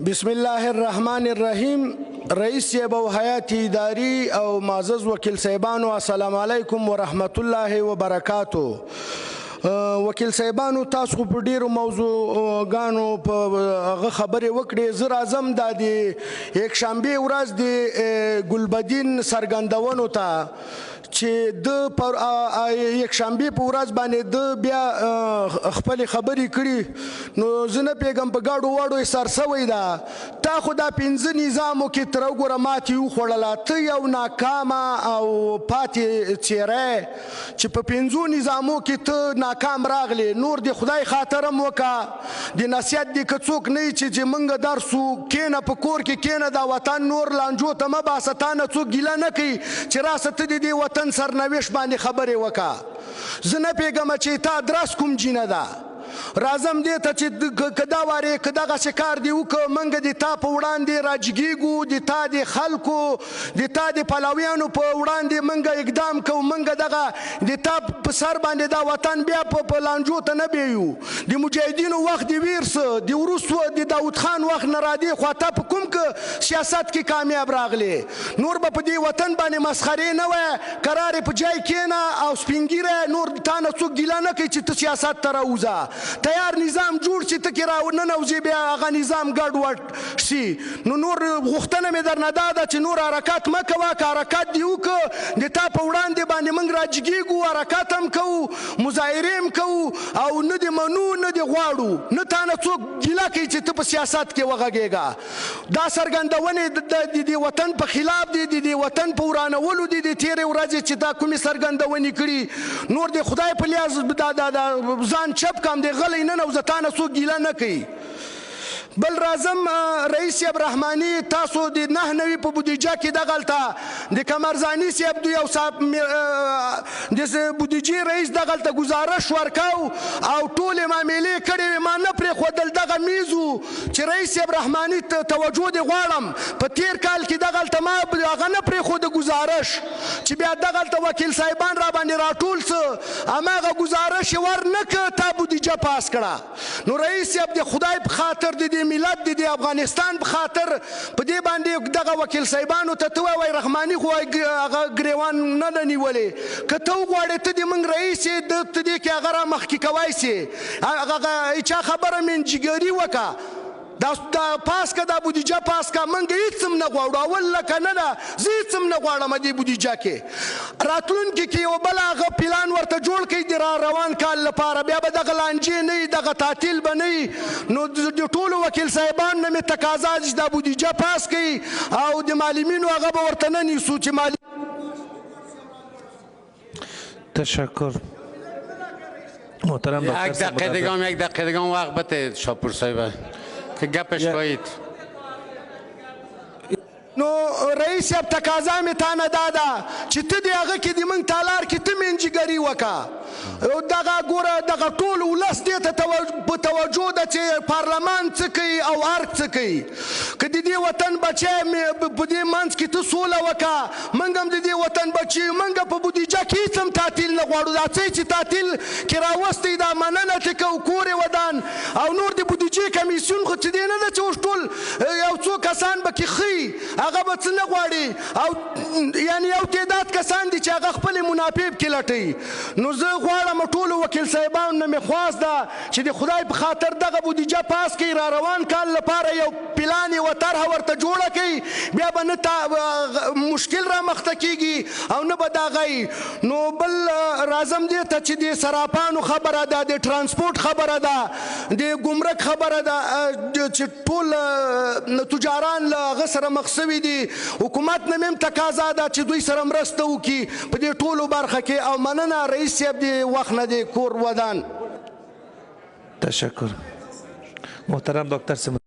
बिस्मिल्लाहिर्रहमानिर्रहीम। रईस साहब और हयाती इदारी और माज़ज़ वकील साहिबानो अस्सलामु अलैकुम वरहमतुल्लाहि वबरकातुहू। वकील साहिबानो तासु खो په ډیرو موضوعګانو په هغه خبرې وکړې. زه راځم دا د یکشنبې ورځ د ګلبدین څرګندونو ته چې د یکشنبې په ورځ باندې د بیا خپل خبرې کړي، نو زه نه پوهېږم په ګاډو واډو یې سر سوی ده. تا خو دا 5 نظامو کې تر وګوره ماتې وخوړله. ته یو ناکامه او پاتې څیری چې په 5 نظامو کې ته ناکام راغلی. نور د خدای خاطرم وکړه، د نصیحت دی که څوک نه وي چې موږ درسو کېنه په کور کې کېنه، دا وطن نور لانجو ته مه باسه. تا نه څوک ګیله نه کوي چې راسه ته د دې وطن سرنوشت باندې خبرې وکړه. زه نه پوهېږم چې تا ادرس کوم جینه ده. راځم دې ته چې که دا وارې که دغسې کار دې وکړه، موږ د تا په وړاندې راجګېږو، د تا د خلکو د تا د پلویانو په وړاندې موږ اقدام کوو. موږ دغه د تا په سر باندې دا وطن بیا په لانجو ته نه بیایو. د مجاهدینو وخت د ویر څه د وروستو د داود خان وخت نه رادې خوا ته په کوم سیاست کې کامیاب راغلی. نور به په دې وطن باندې مسخرې نه وای. قرار په جای کېنه او سپین ږیری، نور تا نه څوک ګیله نه کوي چې ته سیاست ته راوځه. تیار نظام جوړ چې ته کې راننوځې بیا هغه نظام ګډوډ شي. نو نور غوښتنه مې درنه دا ده چې نور حرکات مه کوه. که حرکات دې وکړه د تا په وړاندې باندې موږ راجګېږو، حرکات هم کوو، مظاهرې هم کوو، او نه دې منو نه دې غواړو. نه تا نه څوک ګیله کوي چې ته په سیاست کې وغږېږه. دا څرګندونې د دې وطن په خلاف دي، د دې وطن په ورانولو دي. د تېرې ورځې چې دا کومې څرګندونې کړي، نور د خدای په لیاز ځان چپ کم د غلی نه نوځه، تا نه څوک ګیله نه کوي. بل راځم رئیس صاحب رحماني، تاسو د 9 په بودیجه کې دغلته د کمرزاني صاحب د یو بودیجې رئیس دغلته ګزارش ورکاو او ټولې معاملې کړې وې. ما نه پرېښودل دغه میزو چې رئیس صاحب رحماني توجه دې غواړم. په تېر کال کې دغلته ما هغه نه پرېښوده ګزارش چې بیا دغلته وکیل صاحبان را باندې راټول څه هماغه ګزارش یې ورنه کړه، تا بودیجه پاس کړه. نو رئیس صاحب د خدای په خاطر د ملت د افغانستان په خاطر په دې باندې دغه وکیل صاحبانو ته ته وایي رحماني خو هغه ګریوان نه ده نیولې. که ته وغواړې ته د موږ رئیس یې ته دې کې هغه را مخکې کوی سې. هغه چا خبره منجګري وکړه، دا پاس که دا بودیجه پاس که. موږ هېڅ هم نه غواړو، اول لکه نه ده، زه هېڅ هم نه غواړم دې بودیجه کې. راتلونکي کې یو بل هغه پلان ورته جوړ کړئ د را روان کال لپاره. بیا به دغه لانجې نه وي، دغه تعطیل به نه وي. نو د ټولو وکیل صاحبانو نه مې تقاضا ده چې دا بودیجه پاس کړي او د معلمینو هغه به ورته نه نیسو چې تشکر محترم دکتر. یک دقیقه دیگه وقت بده شاپور صاحب که گپش باید. نو رئیس صاحب تقاضا مې تا نه دا ده چې ته د هغه کې د موږ تالار کې ته منجګري وکړه. دغه ګوره دغه ټول ولس دې ته په توجه ده چې پارلمان څه کوي او ارګ څه کوي. که د دې وطن بچی په دې منځ کې ته سوله وکړه، موږ هم د دې وطن بچي. موږ په بودیجه کې هېڅ هم تعطیل نه غواړو. دا څه چې تعطیل کې راوستی، دا مننه ترې کوو، کور یې ودان او نور د بودیجې کمیسیون خو چې دی نه ده چې اوس ټول یو څو کسان به کې ښي، هغه به څه نه غواړي، او یعنې یو تعداد کسان دي چې هغه خپلې منافع پکې لټوي. نو زه غواړم ټولو وکیل صاحبانو نه مې خواست ده چې د خدای په خاطر دغه بودیجه پاس کړي، را روان کال لپاره یو پلان یې طرحه ورته جوړه کړي. بیا به نه مشکل را مخته کېږي او نه به دغه وي. نو بل راځم دې ته چې د صرافانو خبره ده، د ټرانسپورټ خبره ده، د ګمرک خبره ده چې ټول تجاران له هغه سره مخ سوي دي. حکومت نه مې هم تقاضا ده چې دوی سره مرسته وکړي په دې ټولو برخه کې. او مننه رئیس صاحب د وخت نه د کور ودان. تشکر محترم دکتر.